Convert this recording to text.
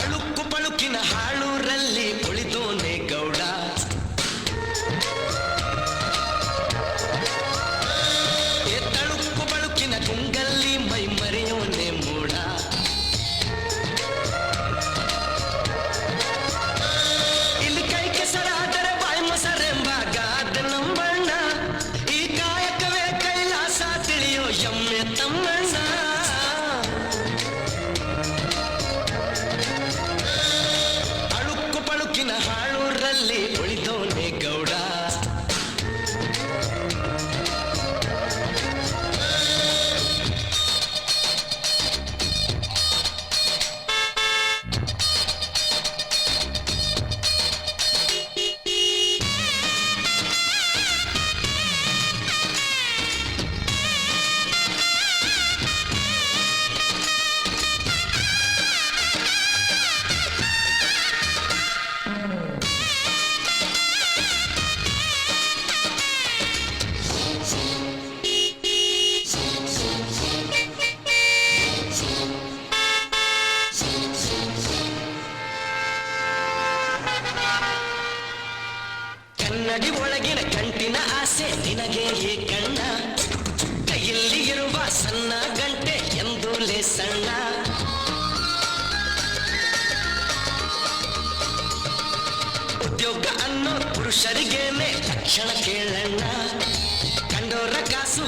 ಅಳುಕು ಪಳುಕಿನ ಹಾಳೂರಲ್ಲಿ ಉಳಿದೋನೆ ಗೌಡ. ತಳುಕು ಬಳುಕಿನ ಗುಂಗಲ್ಲಿ ಮೈ ಮರೆಯೋನೆ ಮೂಡ. ಇಲ್ಲಿ ಕೈ ಕೆಸರಾದರೆ ಬಾಯಿ ಮೊಸರೆಂಬ ಗಾದ ನಂಬಣ್ಣ. ಈ ಕಾಯಕವೇ ಕೈಲಾಸ ತಿಳಿಯೋ ಎಮ್ಮೆ ತಮ್ಮಣ್ಣ. ಹಾಳೂರಲ್ಲಿ ಉಳಿದೋನೆ ಗೌಡ. ಕನ್ನಡಿ ಒಳಗಿನ ಕಂಟಿನ ಆಸೆ ನಿನಗೆ ಏ ಕಣ್ಣ. ಕೈಯಲ್ಲಿ ಇರುವ ಸಣ್ಣ ಗಂಟೆ ಎಂದೂಲೇ ಸಣ್ಣ. ಉದ್ಯೋಗ ಅನ್ನೋ ಪುರುಷರಿಗೇನೆ ತಕ್ಷಣ ಕೇಳಣ್ಣ. ಕಂಡೋರ ಕಾಸು